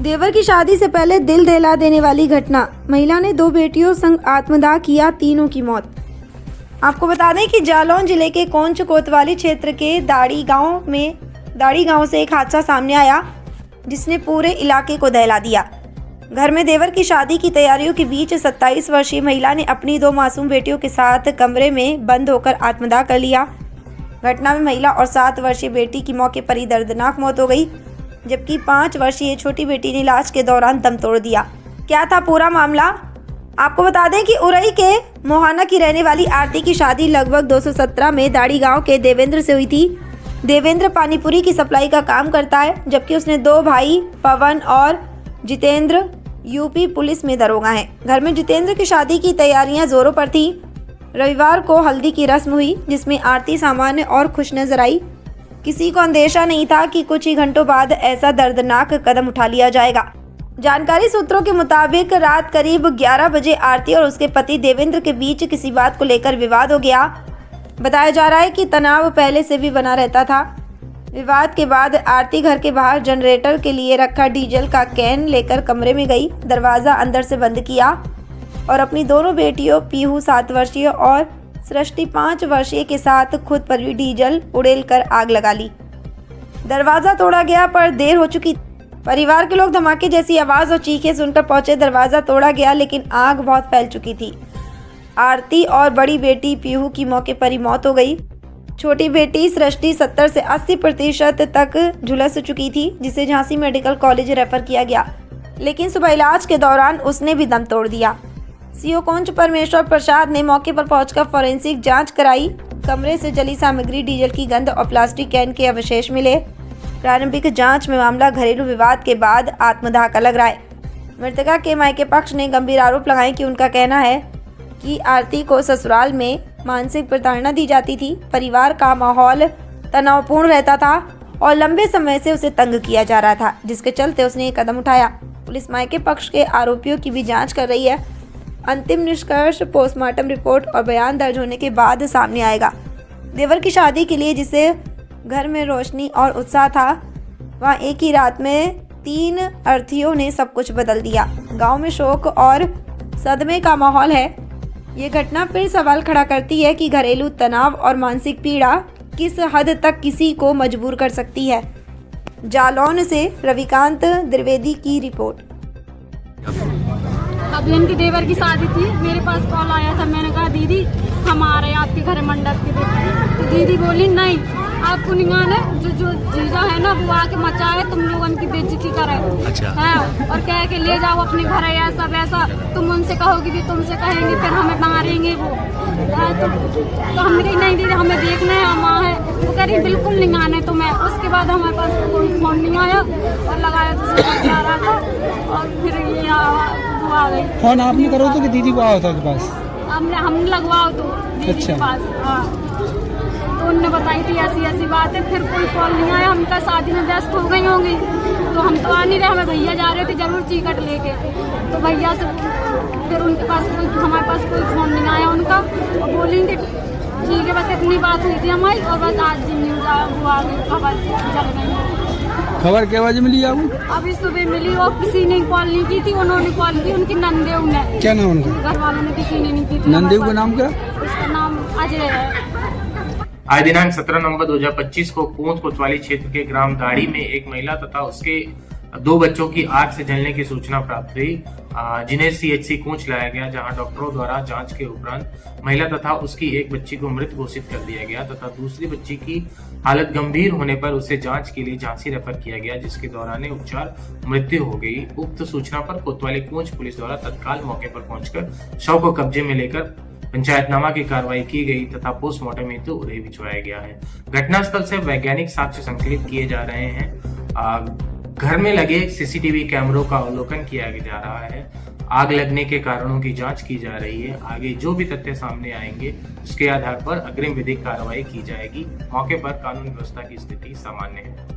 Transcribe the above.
देवर की शादी से पहले दिल दहला देने वाली घटना। महिला ने 2 बेटियों संग आत्मदाह किया, तीनों की मौत। आपको बता दें कि जालौन जिले के कोंच कोतवाली क्षेत्र के दाड़ी गांव से एक हादसा सामने आया, जिसने पूरे इलाके को दहला दिया। घर में देवर की शादी की तैयारियों के बीच 27 वर्षीय महिला ने अपनी 2 मासूम बेटियों के साथ कमरे में बंद होकर आत्मदाह कर लिया। घटना में महिला और 7 वर्षीय बेटी की मौके पर ही दर्दनाक मौत हो गई, जबकि 5 वर्षीय छोटी बेटी ने इलाज के दौरान दम तोड़ दिया। क्या था पूरा मामला? आपको बता दें कि उरई के मोहाना की रहने वाली आरती की शादी लगभग 217 में दाड़ी गांव के देवेंद्र से हुई थी। देवेंद्र पानीपुरी की सप्लाई का काम करता है, जबकि उसने 2 भाई पवन और जितेंद्र यूपी पुलिस में दरोगा हैं। घर में जितेंद्र की शादी की तैयारियां जोरों पर थी। रविवार को हल्दी की रस्म हुई, जिसमें आरती सामान्य और खुश नजर आई। किसी को अंदेशा नहीं था कि कुछ ही घंटों बाद ऐसा दर्दनाक कदम उठा लिया जाएगा। जानकारी सूत्रों के मुताबिक रात करीब 11 बजे आरती और उसके पति देवेंद्र के बीच किसी बात को लेकर विवाद हो गया। बताया जा रहा है कि तनाव पहले से भी बना रहता था। विवाद के बाद आरती घर के बाहर जनरेटर के लिए रखा डीजल का कैन लेकर कमरे में गई, दरवाज़ा अंदर से बंद किया और अपनी दोनों बेटियों पीहू 7 वर्षीय और सृष्टि 5 वर्षीय के साथ खुद पर भी डीजल उड़ेल कर आग लगा ली। दरवाज़ा तोड़ा गया पर देर हो चुकी। परिवार के लोग धमाके जैसी आवाज़ और चीखें सुनकर पहुंचे। दरवाज़ा तोड़ा गया, लेकिन आग बहुत फैल चुकी थी। आरती और बड़ी बेटी पीहू की मौके पर ही मौत हो गई। छोटी बेटी सृष्टि 70 से 80% तक झुलस चुकी थी, जिसे झांसी मेडिकल कॉलेज रेफर किया गया, लेकिन सुबह इलाज के दौरान उसने भी दम तोड़ दिया। सीओ कोंच परमेश्वर प्रसाद ने मौके पर पहुंचकर फोरेंसिक जांच कराई। कमरे से जली सामग्री, डीजल की गंध और प्लास्टिक कैन के अवशेष मिले। प्रारंभिक जांच में मामला घरेलू विवाद के बाद आत्मदाह का लग रहा है। मृतका के मायके पक्ष ने गंभीर आरोप लगाए कि उनका कहना है कि आरती को ससुराल में मानसिक प्रताड़ना दी जाती थी। परिवार का माहौल तनावपूर्ण रहता था और लंबे समय से उसे तंग किया जा रहा था, जिसके चलते उसने ये कदम उठाया। पुलिस मायके पक्ष के आरोपियों की भी जांच कर रही है। अंतिम निष्कर्ष पोस्टमार्टम रिपोर्ट और बयान दर्ज होने के बाद सामने आएगा। देवर की शादी के लिए जिसे घर में रोशनी और उत्साह था, वहाँ एक ही रात में 3 अर्थियों ने सब कुछ बदल दिया। गांव में शोक और सदमे का माहौल है। ये घटना फिर सवाल खड़ा करती है कि घरेलू तनाव और मानसिक पीड़ा किस हद तक किसी को मजबूर कर सकती है। जालौन से रविकांत द्विवेदी की रिपोर्ट। अभी इनकी देवर की शादी थी, मेरे पास कॉल आया था। मैंने कहा दीदी हम आ रहे हैं आपके घर मंडप के देख। तो दीदी बोली नहीं, आपको निगाह है जो जीजा है ना वो आके मचाए, तुम लोगों की बेइज्जती करे। अच्छा। है और कह के ले जाओ अपने घर है, ऐसा वैसा। तुम उनसे कहोगी भी तुमसे कहेंगे, फिर हमें मारेंगे वो। तो हमने कही नहीं दीदी हमें देखना है, हम है। वो कह रही बिल्कुल निगाह है तुम्हें। उसके बाद हमारे पास कोई फोन नहीं आया और लगाया तो सब जा रहा था और फिर ये आ गई। फोन आपने करो तो कि दीदी को आओ था के पास? हमने लगवाओ तो दीदी के पास। हाँ, तो उनने बताई थी ऐसी ऐसी बात है। फिर कोई कॉल नहीं आया। हम कहा शादी में व्यस्त हो गई होंगी, तो हम तो आ नहीं रहे। हमें भैया जा रहे थे जरूर चिकट लेके, तो भैया से फिर उनके पास हमारे पास कोई फोन नहीं आया उनका। और बोलेंगे ठीक है, बस इतनी बात हुई थी हमारी। और बस आज न्यूज आ गई, खबर चल गई। खबर क्या बजे मिली आपको? अभी सुबह मिली और किसी ने कॉल नहीं की थी। उन्होंने कॉल की, उनकी नंदेव ने। क्या नाम उनका? घर वालों ने, किसी ने नहीं की थी। नंदेव का नाम क्या? उसका नाम अजय है। आज दिनांक 17 नवंबर 2025 को कोंच कोतवाली क्षेत्र के ग्राम दाड़ी में एक महिला तथा उसके 2 बच्चों की आग से जलने की सूचना प्राप्त हुई, जिन्हें सीएचसी कोंच लाया गया, जहां डॉक्टरों द्वारा जांच के उपरांत महिला तथा उसकी एक बच्ची को मृत घोषित कर दिया गया तथा दूसरी बच्ची की हालत गंभीर होने पर उसे जांच के लिए झांसी रेफर किया गया, जिसके दौरान उपचार मृत्यु हो गई। उक्त सूचना पर कोतवाली कोंच पुलिस द्वारा तत्काल मौके पर पहुंचकर शव को कब्जे में लेकर पंचायतनामा की कार्रवाई की गई तथा पोस्टमार्टम हेतु उन्हें भिजवाया गया है। घटनास्थल से वैज्ञानिक साक्ष्य संकलित किए जा रहे हैं। घर में लगे सीसीटीवी कैमरों का अवलोकन किया जा रहा है। आग लगने के कारणों की जांच की जा रही है। आगे जो भी तथ्य सामने आएंगे उसके आधार पर अग्रिम विधिक कार्रवाई की जाएगी। मौके पर कानून व्यवस्था की स्थिति सामान्य है।